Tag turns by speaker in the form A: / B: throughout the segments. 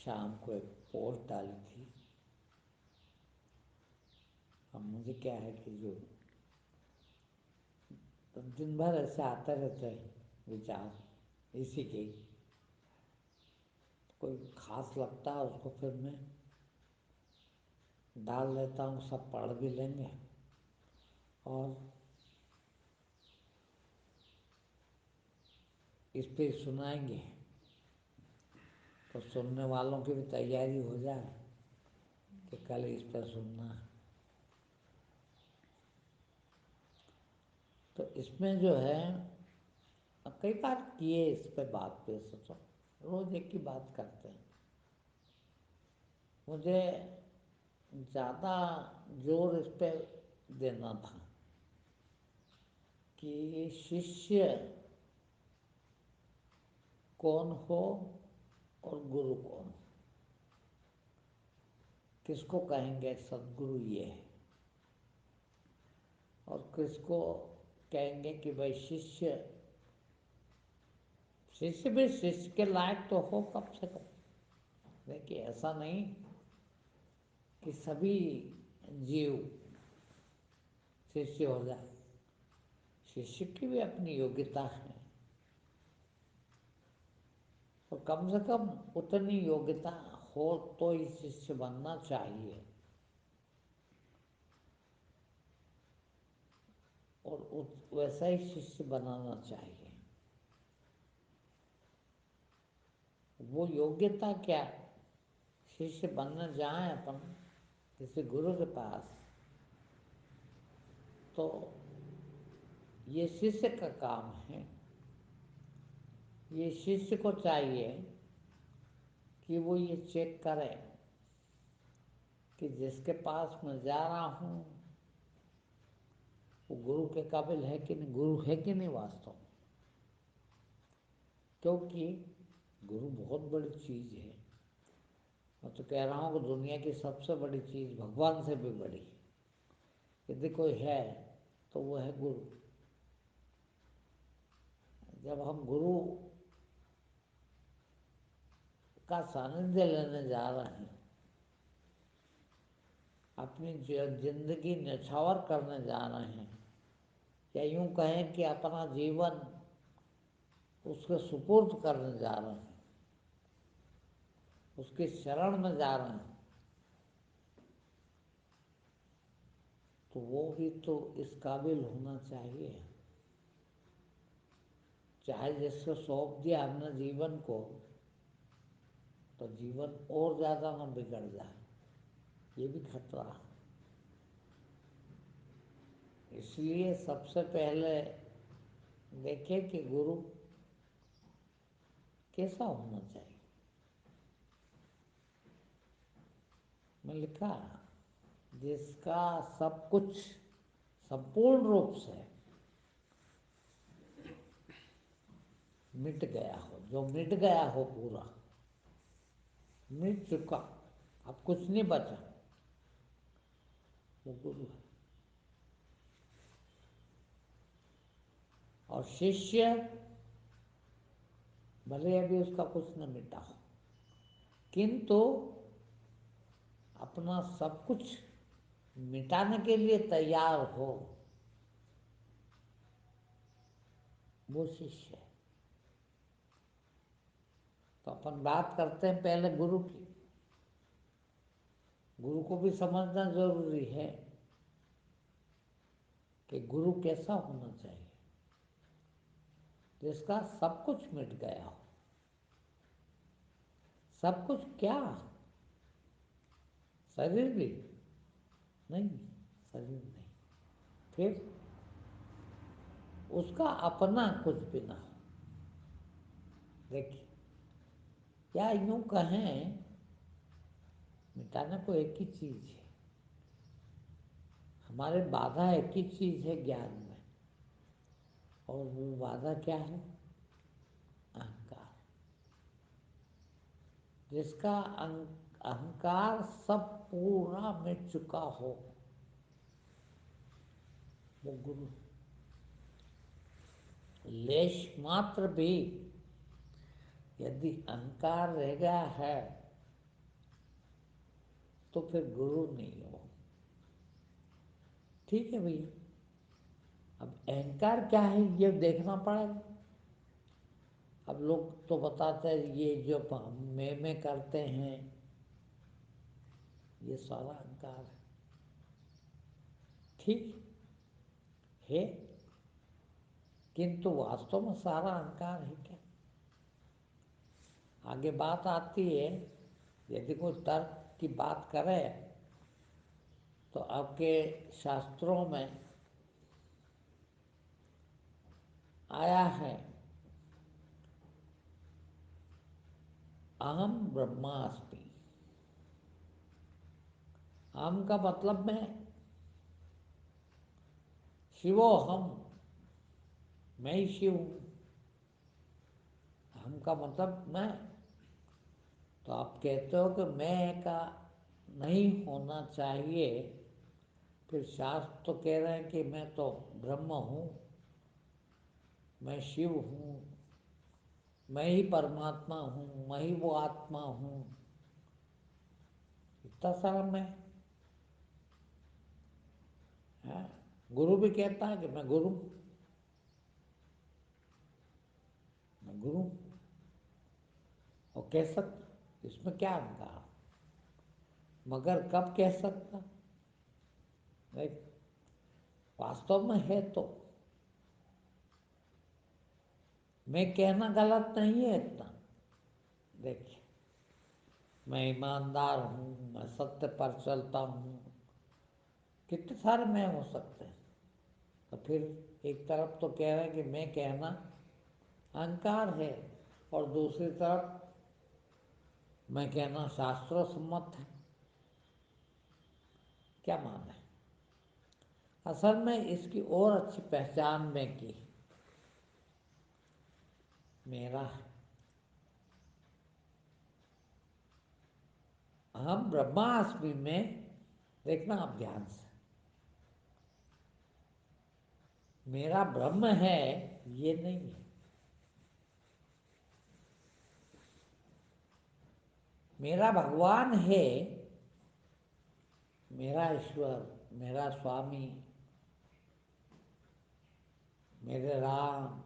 A: شام کو ایک پوسٹ ڈالی تھی. اب مجھے کیا ہے کہ جو دن بھر ایسے آتے رہتے ہیں وچار اسی کے، کوئی خاص لگتا ہے اس کو پھر میں ڈال دیتا ہوں، سب پڑھ بھی لیں گے اور اس پہ سنائیں گے تو سننے والوں کی بھی تیاری ہو جائے کہ کل اس پہ سننا ہے. تو اس میں جو ہے کئی بار کیے اس پہ بات پہ سوچو، روز ایک ہی بات کرتے ہیں. مجھے زیادہ زور اس پہ دینا تھا کہ ششیہ کون ہو اور گرو کون ہو. کس کو کہیں گے ستگرو یہ ہے، اور کس کو کہیں گے کہ بھائی ششیہ بھی ششیہ کے لائق تو ہو کم سے کم. دیکھیے ایسا نہیں کہ سبھی جیو ششیہ ہو جائے، ششیہ کی بھی اپنی یوگیتا ہے، تو کم سے کم اتنی یوگیتا ہو تو ہی ششیہ بننا چاہیے. اور ویسا ہی ششیہ بنانا چاہیے. وہ یوگیتا کیا، ششیہ بننے جائیں اپن کسی گرو کے پاس تو یہ ششیہ کا کام ہے. یہ ششیہ کو چاہیے کہ وہ یہ چیک کرے کہ جس کے پاس میں جا رہا ہوں وہ گرو کے قابل ہے کہ نہیں، گرو ہے کہ نہیں واستو میں. کیونکہ گرو بہت بڑی چیز ہے. میں تو کہہ رہا ہوں کہ دنیا کی سب سے بڑی چیز بھگوان سے بھی بڑی یدی کوئی ہے تو وہ ہے گرو. جب ہم گرو کا سانیدھیہ لینے جا رہے ہیں، اپنی زندگی نچھاور کرنے جا رہے ہیں، یا یوں کہیں کہ اپنا جیون اس کے سپرد کرنے جا رہے ہیں، اس کے شرن میں جا رہے ہیں، تو وہ بھی تو اس قابل ہونا چاہیے. چاہے جس کو سونپ دیا ہم نے جیون کو تو جیون اور زیادہ نہ بگڑ جائے، یہ بھی خطرہ ہے. اس لیے سب سے پہلے دیکھیں کہ گرو کیسا ہونا چاہیے. میں لکھا جس کا سب کچھ سمپورن روپ سے مٹ گیا ہو، جو مٹ گیا ہو پورا مٹ چکا، اب کچھ نہیں بچا، وہ گرو ہے. اور ششیہ بھلے ابھی اس کا کچھ نہ مٹا ہو کنتو اپنا سب کچھ مٹانے کے لیے تیار ہو، وہ ششیہ ہے. تو اپن بات کرتے ہیں پہلے گرو کی. گرو کو بھی سمجھنا ضروری ہے کہ گرو کیسا ہونا چاہیے، جس کا سب کچھ مٹ گیا ہو. سب کچھ کیا، شریر بھی نہیں، شریر نہیں، پھر اس کا اپنا کچھ بھی نہ ہو. دیکھیے، یا یوں کہیں مٹانا کو ایک ہی چیز ہے. ہمارے بادھا ایک ہی چیز ہے گیان میں، اور وہ بادھا کیا ہے، اہنکار. جس کا اہنکار سب پورا مٹ چکا ہو وہ گرو ہے. لیش ماتر بھی یدی اہنکار رہ گیا ہے تو پھر گرو نہیں ہو. ٹھیک ہے بھیا. اب اہنکار کیا ہے یہ دیکھنا پڑے گا. اب لوگ تو بتاتے ہیں یہ جو میں کرتے ہیں یہ سارا اہنکار ہے. ٹھیک ہے کنتو واستو میں سارا اہنکار ہے کیا. آگے بات آتی ہے یدی کوئی ترک کی بات کرے تو آپ کے شاستروں میں آیا ہے اہم برہماسمی. اہم کا مطلب میں شیو ہم، میں ہی شیو ہوں. اہم کا مطلب میں. تو آپ کہتے ہو کہ میں کا نہیں ہونا چاہیے. پھر شاستر تو کہہ رہے ہیں کہ میں تو برہم ہوں، میں شیو ہوں، میں ہی پرماتما ہوں، میں ہی وہ آتما ہوں. اتنا سارا میں. گرو بھی کہتا ہے کہ میں گرو ہوں. میں گرو ہوں اور کہہ سکتا اس میں کیا اہنکار. مگر کب کہہ سکتا واستو میں ہے تو میں کہنا غلط نہیں ہے اتنا. دیکھیے میں ایماندار ہوں، میں ستیہ پر چلتا ہوں، کتنے سارے میں ہو سکتے ہیں. تو پھر ایک طرف تو کہہ رہے ہیں کہ میں کہنا اہنکار ہے اور دوسری طرف میں کہنا شاستر سمت ہے. کیا مانا ہے. اصل میں اس کی اور اچھی پہچان میں کی میرا ہے. ہم برہماسمی میں دیکھنا آپ دھیان سے میرا برہم ہے یہ نہیں ہے. میرا بھگوان ہے، میرا ایشور، میرا سوامی، میرے رام،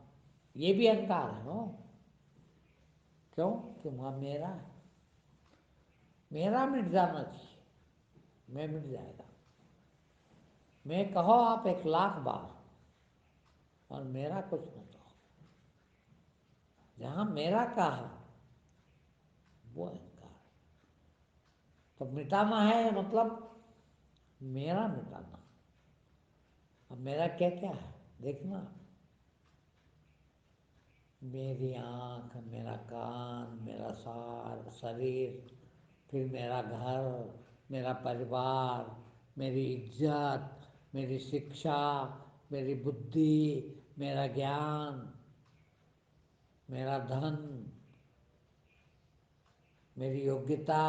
A: یہ بھی اہنکار ہے نا. کیوں کہ وہاں میرا ہے. میرا مٹ جانا چاہیے. میں مٹ جائے گا. میں کہو آپ 1,00,000 بار اور میرا کچھ نہ کہو. جہاں میرا کہا وہ اہنکار ہے. تو مٹانا ہے مطلب میرا مٹانا. اب میرا کیا کیا ہے دیکھنا. میری آنکھ، میرا کان، میرا سار شریر، پھر میرا گھر، میرا پریوار، میری عزت، میری شکشا، میری بدھی، میرا گیان، میرا دھن، میری یوگیتا،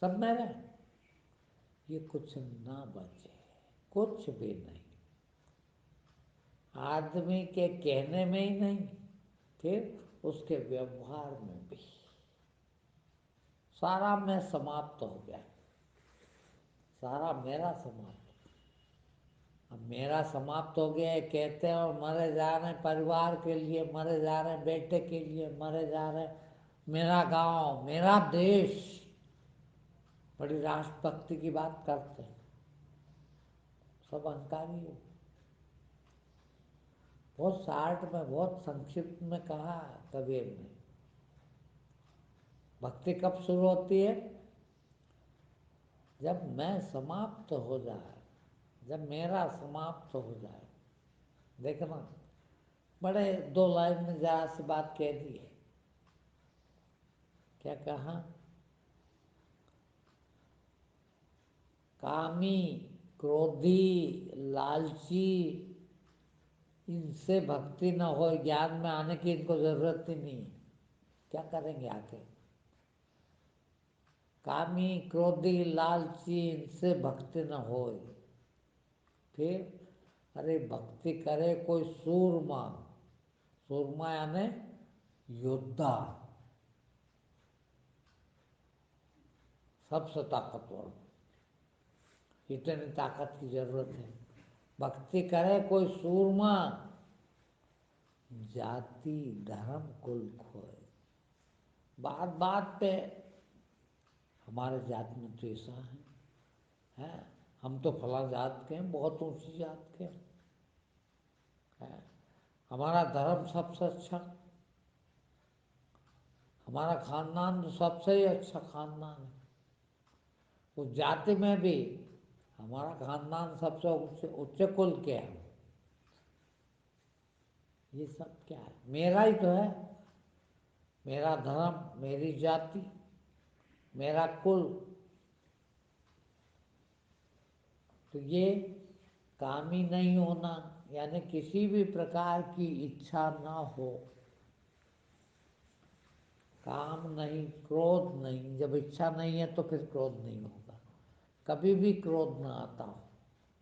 A: سب میرا. یہ کچھ نہ بچے، کچھ بھی نہیں. آدمی کے کہنے میں ہی نہیں، پھر اس کے ویوہار میں بھی. سارا میں سماپت ہو گیا. سارا میرا سماپت. اب میرا سماپت ہو گیا کہتے ہیں اور مرے جا رہے ہیں پریوار کے لیے، مرے جا رہے ہیں بیٹے کے لیے، مرے جا رہے ہیں میرا گاؤں، میرا دیش. بڑی راشٹر بھکتی کی بات کرتے ہیں. سب اہنکاری ہو. بہت شارٹ میں، بہت سنکشپت میں کہا کبیر نے. بھکتی کب شروع ہوتی ہے؟ جب میں سماپت ہو جائے، جب میرا سماپت ہو جائے. دیکھنا بڑے 2 لائن میں ذرا سی بات کہہ دی ہے. کیا کہا؟ کامی، کرودھی، لالچی، ان سے بھکتی نہ ہو، گیان میں آنے کی ان کو ضرورت ہی نہیں ہے. کیا کریں گے آ کے؟ کامی، کرودھی، لالچی، ان سے بھکتی نہ ہوئے. پھر ارے بھکتی کرے کوئی سورما. سورما یعنی یودھا. سب سے طاقتور، اتنی طاقت کی ضرورت ہے. بھکتی کرے کوئی سورما، جاتی دھرم کل کھوئے. بات بات پہ ہمارے ذات میں تو ایسا ہے، ہم تو فلاں ذات کے ہیں، بہت اونچی ذات کے ہیں، ہمارا دھرم سب سے اچھا، ہمارا خاندان تو سب سے ہی اچھا خاندان ہے. اس جاتی میں بھی ہمارا خاندان سب سے اونچے کل کے ہے. یہ سب کیا ہے؟ میرا ہی تو ہے، میرا دھرم، میری جاتی، میرا کل. تو یہ کامی نہیں ہونا، یعنی کسی بھی پرکار کی اچھا نہ ہو، کام نہیں، کرودھ نہیں. جب اچھا نہیں ہے تو پھر کرودھ نہیں ہوگا، کبھی بھی کرودھ نہ آتا ہو.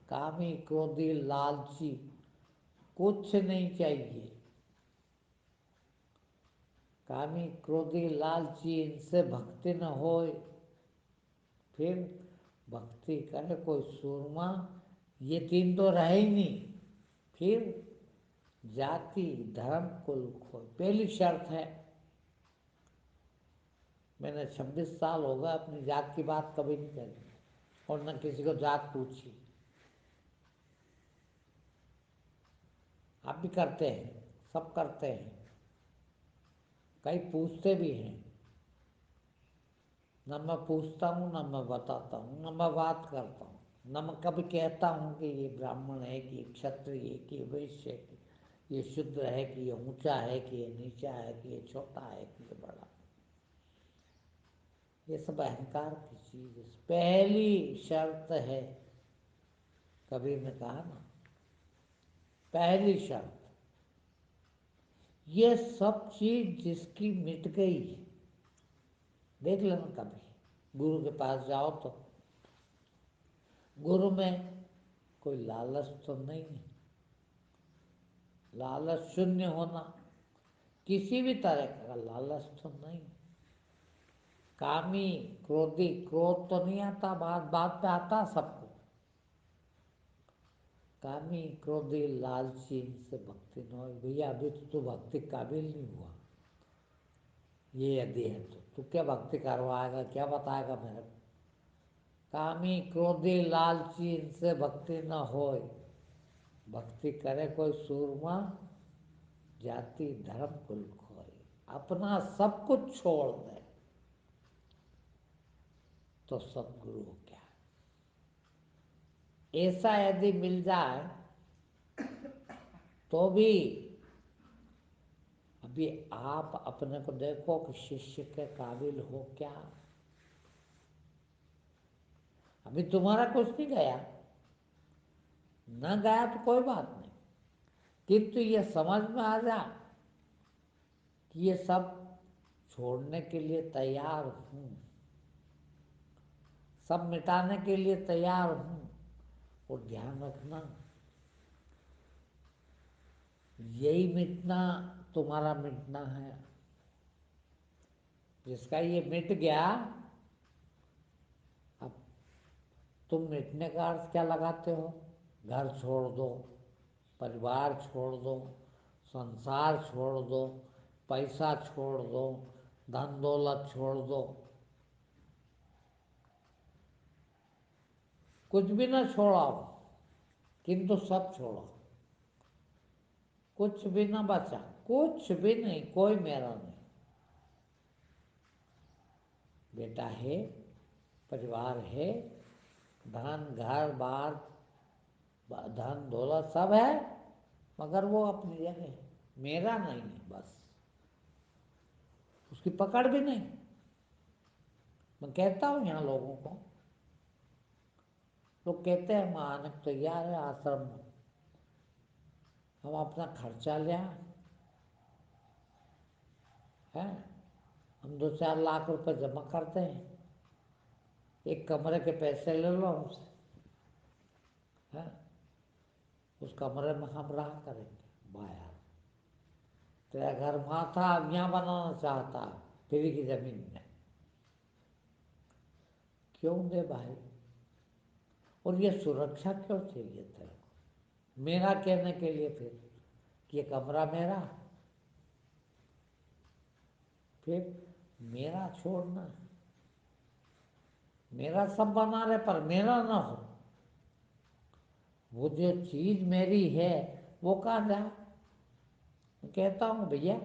A: کامی، کرودھی، لالچی کچھ نہیں چاہیے. کامی، کرودھی، لالچی ان سے بھکتی نہ ہوئے. پھر بھکتی کرے کوئی سورما، یہ تین تو رہے ہی نہیں. پھر جاتی دھرم کل کھوئے. پہلی شرط ہے، میں نے 26 سال ہو گئے اپنی ذات کی بات کبھی نہیں کری اور نہ کسی کو ذات پوچھی. آپ بھی کرتے ہیں، سب کرتے ہیں، کئی پوچھتے بھی ہیں. نہ میں پوچھتا ہوں، نہ میں بتاتا ہوں، نہ میں بات کرتا ہوں، نہ میں کبھی کہتا ہوں کہ یہ براہمن ہے، کہ یہ کھتری ہے، کہ یہ ویشیہ ہے، کہ یہ شودر ہے، کہ یہ اونچا ہے، کہ یہ نیچا ہے، کہ یہ چھوٹا ہے، کہ یہ بڑا. یہ سب اہنکار کی چیز ہے. پہلی شرط ہے، کبیر نے کہا نا، پہلی شرط. یہ سب چیز جس کی مٹ گئی، دیکھ لینا کبھی گرو کے پاس جاؤ تو گرو میں کوئی لالچ تو نہیں ہے، لالچ شونیہ ہونا، کسی بھی طرح کا لالچ تو نہیں. کامی، کرودھی، کرودھ تو نہیں آتا، بات بات پہ آتا سب کو. کامی، کرودھی، لالچی ان سے بھکتی نہ ہو. بھیا ابھی تو بھکتی قابل نہیں ہوا. یہ یدی ہے تو کیا بھکتی کروائے گا، کیا بتائے گا میرے کو. کامی، کرودھی، لالچی ان سے بھکتی نہ ہوئے. بھکتی کرے کوئی سورما، جاتی دھرم کل کھوئے. اپنا سب کچھ چھوڑ دے تو ست گرو کیا. ایسا یدی مل جائے تو بھی ابھی آپ اپنے کو دیکھو کہ شیشیہ کے قابل ہو کیا. ابھی تمہارا کچھ نہیں گیا، نہ گیا تو کوئی بات نہیں، کنتو یہ سمجھ میں آ جا کہ یہ سب چھوڑنے کے لیے تیار ہوں، سب مٹانے کے لیے تیار ہوں. اور دھیان رکھنا، یہی مٹنا تمہارا مٹنا ہے. جس کا یہ مٹ گیا، اب تم مٹنے کا عرض کیا لگاتے ہو؟ گھر چھوڑ دو، پریوار چھوڑ دو، سنسار چھوڑ دو، پیسہ چھوڑ دو، دھن دولت چھوڑ دو. کچھ بھی نہ چھوڑا ہو، کنتو سب چھوڑا. کچھ بھی نہ بچا، کچھ بھی نہیں، کوئی میرا نہیں. بیٹا ہے، پریوار ہے، دھن، گھر بار، دھن دولت سب ہے، مگر وہ اپنی جگہ ہے، میرا نہیں ہے. بس اس کی پکڑ بھی نہیں. میں کہتا ہوں یہاں لوگوں کو، لوگ کہتے ہیں ہم آنے کو تیار ہے آشرم میں، ہم اپنا خرچہ لیں ہیں، ہم 2-4 لاکھ روپے جمع کرتے ہیں، ایک کمرے کے پیسے لے لو ہم سے، اس کمرے میں ہم رہا کریں گے. باہر تیرا گھر وہاں تھا، اب یہاں بنانا چاہتا ہے فری کی زمین میں. کیوں دے بھائی؟ اور یہ سرکشا کیوں چاہیے تیرے کو میرا کہنے کے لیے؟ پھر یہ کمرہ میرا، پھر میرا چھوڑنا، میرا سب بنا رہے پر میرا نہ ہو، وہ جو چیز میری ہے وہ کہاں جائے؟ کہتا ہوں بھیا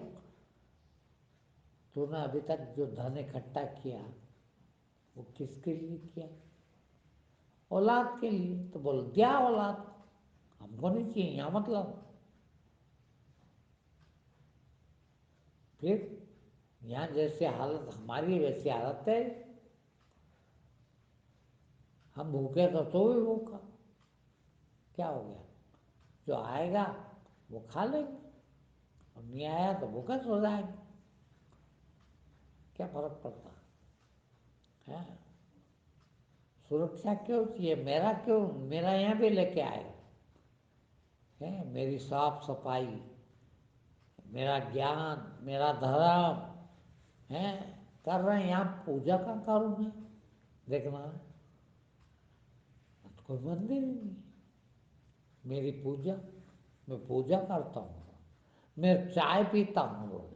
A: تو نے ابھی تک جو دھن اکٹھا کیا وہ کس کے لیے کیا؟ اولاد کے لیے. تو بول دیا اولاد ہم کو نہیں چاہیے یہاں مطلب. پھر یہاں جیسے حالت ہماری ویسی حالت ہے، ہم بھوکے تو بھی بھوکا، کیا ہو گیا؟ جو آئے گا وہ کھا لیں گے، اور نہیں آیا تو بھوکا سو جائیں گے، کیا فرق پڑتا ہے؟ سرکشا کیوں چاہیے؟ میرا کیوں؟ میرا یہاں بھی لے کے آئے ہے، میری صاف صفائی، میرا گیان، میرا دھرم ہے کر رہے ہیں. یہاں پوجا کا کروں میں دیکھنا کوئی مندر ہی نہیں. میری پوجا، میں پوجا کرتا ہوں، میں چائے پیتا ہوں روز،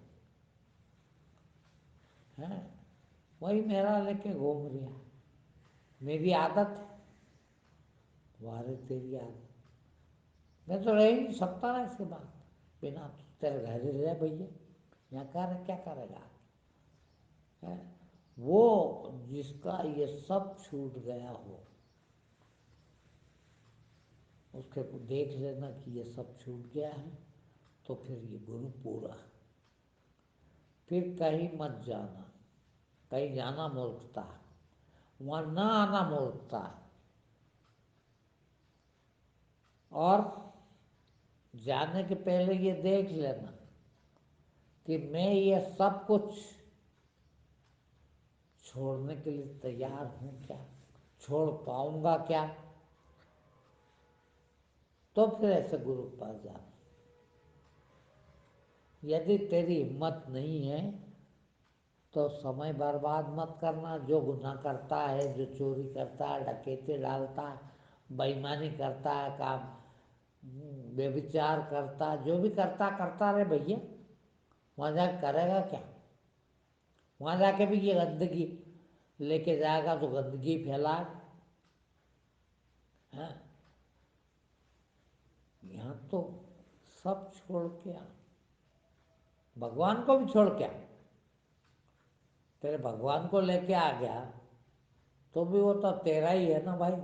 A: وہی میرا لے کے گھوم رہا. میری عادت ہے، تمہاری تیری عادت. میں تو رہ ہی نہیں سکتا نا اس کے بعد بنا. تیرے گھر ہی رہ بھیا، یہاں کیا کرے گا؟ وہ جس کا یہ سب چھوٹ گیا ہو اس کے دیکھ لینا کہ یہ سب چھوٹ گیا ہے تو پھر یہ گرو پورا. پھر کہیں مت جانا، کہیں جانا مورکھتا ہے، وہاں نہ آنا مورکھتا ہے. اور جانے کے پہلے یہ دیکھ لینا کہ میں یہ سب کچھ چھوڑنے کے لیے تیار ہوں کیا؟ چھوڑ پاؤں گا کیا؟ تو پھر ایسے گرو کے پاس جانا. یدی تیری ہمت نہیں ہے تو سمے برباد مت کرنا. جو گناہ کرتا ہے، جو چوری کرتا ہے، ڈکیتی ڈالتا ہے، بے ایمانی کرتا ہے، کام بے وچار کرتا ہے، جو بھی کرتا رہے بھیا. وہاں جا کے کرے گا کیا؟ وہاں جا کے بھی یہ گندگی لے کے جائے گا تو گندگی پھیلائے. یہاں تو سب چھوڑ کے آ، بھگوان کو بھی چھوڑ کے آ. تیرے بھگوان کو لے کے آ گیا تو بھی وہ تو تیرا ہی ہے نا بھائی.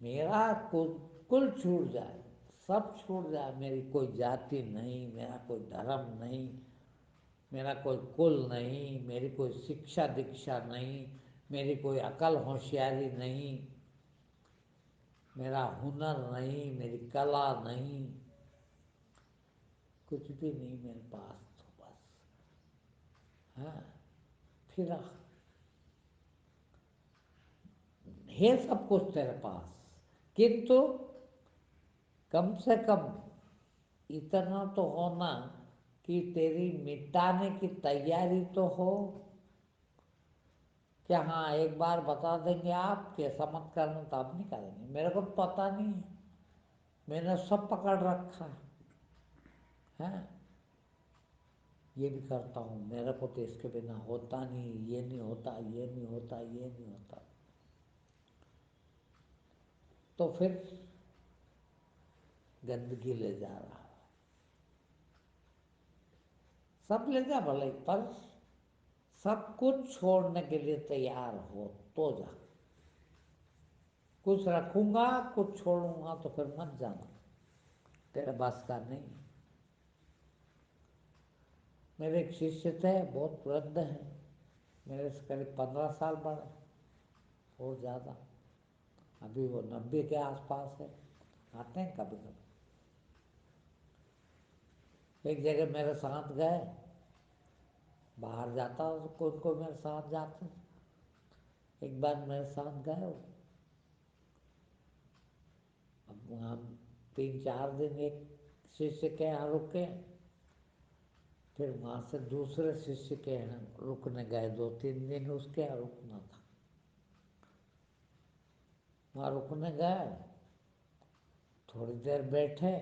A: میرا کل چھوٹ جائے، سب چھوٹ جائے. میری کوئی ذاتی نہیں، میرا کوئی دھرم نہیں، میرا کوئی کل نہیں، میری کوئی شکشا دیکشا نہیں، میری کوئی عقل ہوشیاری نہیں، میرا ہنر نہیں، میری کلا نہیں، کچھ بھی نہیں میرے پاس. تو بس پھر ہے سب کچھ تیرے پاس، کنتو کم سے کم اتنا تو ہونا کہ تیری مٹانے کی تیاری تو ہو. کہ ہاں ایک بار بتا دیں گے آپ کہ ایسا مت کرنا تو آپ نہیں کریں گے. میرے کو پتہ نہیں ہے، میں نے سب پکڑ رکھا ہے. یہ بھی کرتا ہوں، میرے کو تو اس کے بنا ہوتا نہیں، یہ نہیں ہوتا، یہ نہیں ہوتا، یہ نہیں ہوتا. تو پھر گندگی لے جا رہا. سب لے جا بھلے، پر سب کچھ چھوڑنے کے لیے تیار ہو تو جا. کچھ رکھوں گا کچھ چھوڑوں گا تو پھر مت جانا، تیرے بس کا نہیں. میرے ایک شیشیہ تھے، بہت وردھ ہیں، میرے سے قریب 15 سال بڑے اور زیادہ. ابھی وہ 90 کے آس پاس ہے. آتے ہیں کبھی کبھی. ایک جگہ میرے ساتھ گئے، باہر جاتا ہوں تو کوئی میرے ساتھ جاتے. ایک بار میرے ساتھ گئے وہ، اب وہاں 3-4 دن ایک شیشیہ کے یہاں رکے. پھر وہاں سے دوسرے شیشیہ کے یہاں رکنے گئے، 2-3 دن اس کے یہاں رکنا تھا، وہاں رکنے گئے، تھوڑی دیر بیٹھے،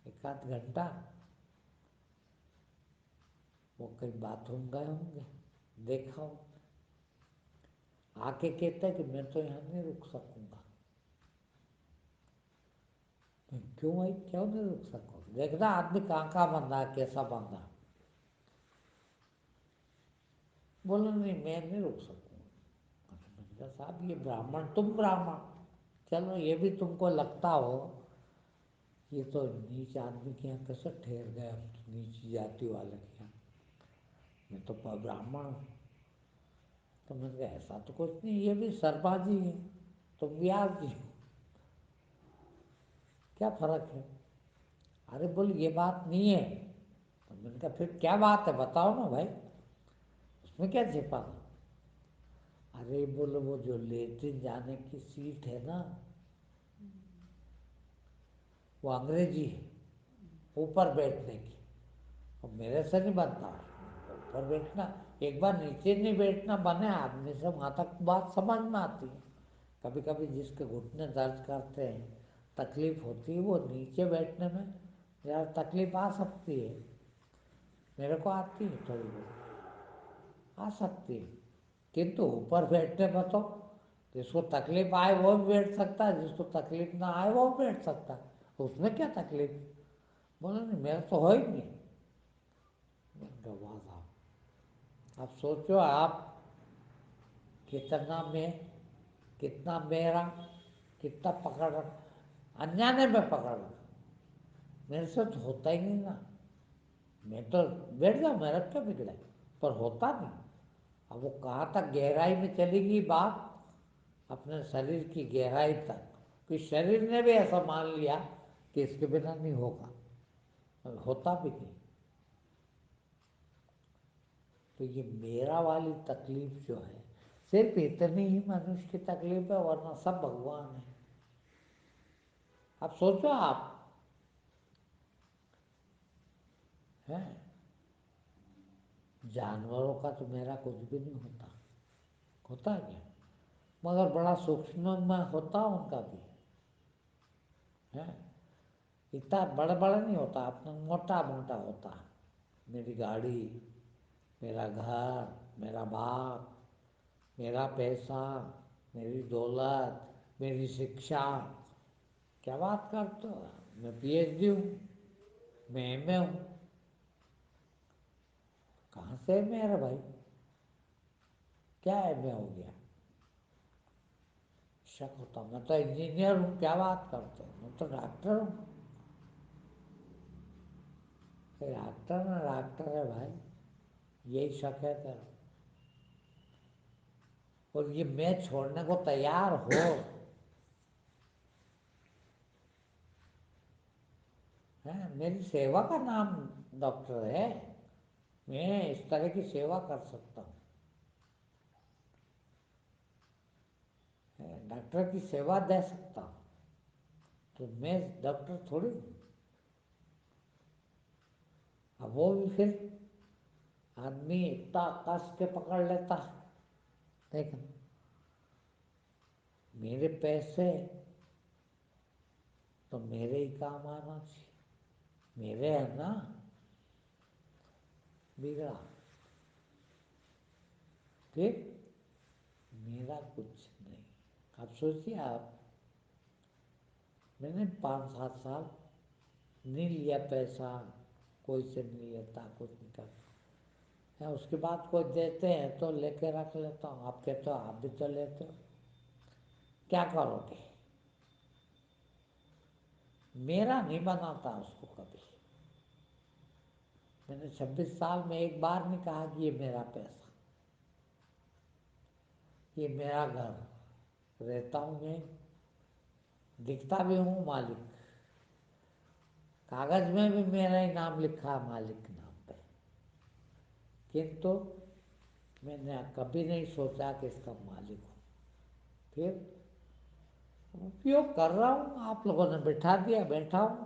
A: 1 آدھ گھنٹہ، وہ کہیں باتھ روم گئے ہوں گے، دیکھا ہو، آ کے کہتا ہے کہ میں تو یہاں نہیں رک سکوں گا۔ کیوں بھائی، کیوں نہیں رک سکو؟ دیکھنا آدمی کہاں کہاں بندھا ہے، کیسا بندھا۔ بولا نہیں میں نہیں رک سکوں گا۔ میں نے کہا صاحب یہ براہمن، تم براہمن، چلو یہ بھی تم کو لگتا ہو یہ تو نیچ آدمی کے یہاں کیسے ٹھہر گئے، ہم تو نیچی جاتی والے کے یہاں، میں تو براہمن ہوں۔ تو میں نے کہا ایسا تو کچھ نہیں، یہ بھی سربازی ہے، تم بیاس جی ہو، کیا فرق ہے؟ ارے بول یہ بات نہیں ہے۔ تو میں نے کہا پھر کیا بات ہے بتاؤ نا بھائی، اس میں کیا چھپا تھا؟ ارے بولو وہ جو لیٹرین جانے کی سیٹ ہے نا، وہ انگریزی ہے، اوپر بیٹھنے کی، اور میرے سے نہیں بنتا اوپر بیٹھنا، ایک بار نیچے نہیں بیٹھنا بنے آدمی سے، وہاں تک بات سمجھ میں آتی ہے۔ کبھی کبھی جس کے گھٹنے درد کرتے ہیں، تکلیف ہوتی ہے، وہ نیچے بیٹھنے میں ذرا تکلیف آ سکتی ہے، میرے کو آتی ہے تھوڑی بہت، آ سکتی ہے، کنتو اوپر بیٹھنے میں تو جس کو تکلیف آئے وہ بھی بیٹھ سکتا ہے، جس کو تکلیف نہ آئے وہ بھی بیٹھ سکتا ہے، اس میں کیا تکلیف؟ بولا نہیں میرا تو ہو ہی نہیں۔ میں نے کہا واہ صاحب، اب سوچو آپ کتنا میرا، کتنا پکڑ رکھا، انجانے میں پکڑ رکھا، میرے سے تو ہوتا ہی نہیں نا، میں تو بیٹھ جاؤں، میرا کیا بگڑا، پر ہوتا نہیں۔ اب وہ کہاں تک گہرائی میں چلی گئی بات، اپنے شریر کی گہرائی تک، کہ شریر نے بھی ایسا مان لیا کہ اس کے بنا نہیں ہوگا، ہوتا بھی نہیں۔ تو یہ میرا والی تکلیف جو ہے، صرف اتنی ہی منوش کی تکلیف ہے، ورنہ سب بھگوان ہے۔ اب سوچو آپ ہیں، جانوروں کا تو میرا کچھ بھی نہیں ہوتا، ہوتا ہے کیا؟ مگر بڑا سوکشم میں ہوتا ان کا بھی ہے، اتنا بڑا بڑا نہیں ہوتا، اپنا موٹا موٹا ہوتا۔ میری گاڑی، میرا گھر، میرا باپ، میرا پیسہ، میری دولت، میری شکشا، کیا بات کرتے ہو؟ میں پی ایچ ڈی ہوں، میں ایم اے ہوں، کہاں سے ایم اے ہے بھائی؟ کیا ایم اے ہو گیا؟ شک ہوتا، میں تو انجینئر ہوں، کیا بات کرتے ہو؟ میں تو ڈاکٹر ہوں۔ ڈاکٹر نا ڈاکٹر ہے بھائی، یہی شک ہے تیرا؟ اور یہ میں چھوڑنے کو تیار ہو، میری سیوا کا نام ڈاکٹر ہے، میں اس طرح کی سیوا کر سکتا ہوں، ڈاکٹر کی سیوا دے سکتا ہوں، تو میں ڈاکٹر تھوڑی ہوں۔ اب وہ بھی پھر آدمی اتنا کس کے پکڑ لیتا ہے، دیکھ میرے پیسے تو میرے ہی کام آنا چاہیے، میرے ہیں نا، بگڑا پھر میرا کچھ نہیں۔ اب سوچیے آپ، میں نے 5-7 سال نہیں لیا پیسہ، کوئی سے نہیں لیتا، کچھ نہیں کرتا، اس کے بعد کوئی دیتے ہیں تو لے کے رکھ لیتا ہوں۔ آپ کہتے ہو آپ بھی تو لیتے ہو، کیا کرو گے؟ میرا نہیں بناتا اس کو کبھی۔ میں نے 26 سال میں ایک بار نہیں کہا کہ یہ میرا پیسہ، یہ میرا گھر، رہتا ہوں میں، دکھتا بھی ہوں مالک، کاغذ میں بھی میرا ہی نام لکھا ہے مالک کے نام پہ، کنتو میں نے کبھی نہیں سوچا کہ اس کا مالک ہوں۔ پھر اپیوگ کر رہا ہوں، آپ لوگوں نے بٹھا دیا، بیٹھا ہوں،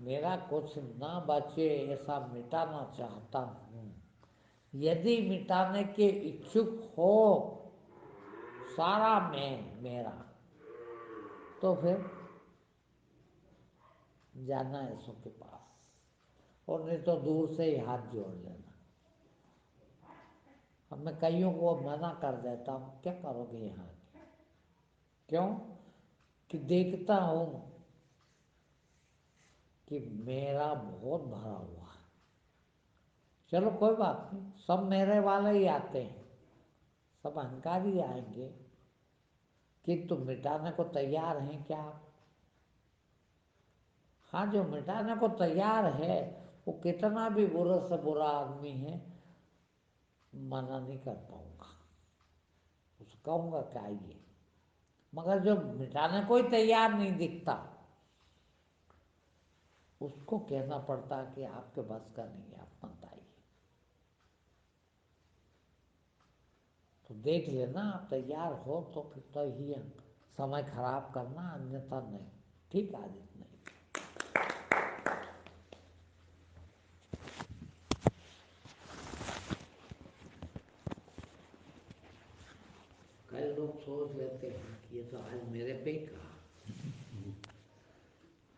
A: میرا کچھ نہ بچے ایسا مٹانا چاہتا ہوں، یدی مٹانے کے اچھک ہو سارا میں میرا، تو پھر جانا ہے سو کے پاس، اور نہیں تو دور سے ہی ہاتھ جوڑ لینا۔ اب میں کئیوں کو منع کر دیتا ہوں، کیا کرو گے یہاں کے؟ کیوں کہ دیکھتا ہوں کہ میرا بہت بھرا ہوا ہے۔ چلو کوئی بات نہیں، سب میرے والے ہی آتے ہیں، سب اہنکاری آئیں گے، کنتو مٹانے کو تیار ہیں کیا آپ؟ ہاں، جو مٹانے کو تیار ہے وہ کتنا بھی برے سے برا آدمی ہے، منع نہیں کر پاؤں گا، اس کو کہوں گا کہ آئیے۔ مگر جو مٹانے کو ہی تیار نہیں دکھتا، اس کو کہنا پڑتا کہ آپ کے بس کا نہیں ہے، آپ مت آئیے۔ تو دیکھ لینا، آپ تیار ہو تو پھر تو ہی سمے خراب کرنا، انیتھا نہیں۔ ٹھیک ہے آدت نہیں۔ کئی لوگ سوچ لیتے ہیں کہ یہ تو آج میرے پہ ہی کہا،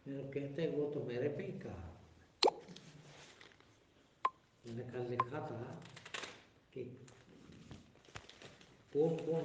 A: میرے کہتے وہ تو میرے پہ ہی کہا۔ میں نے کل لکھا تھا کہ کون کون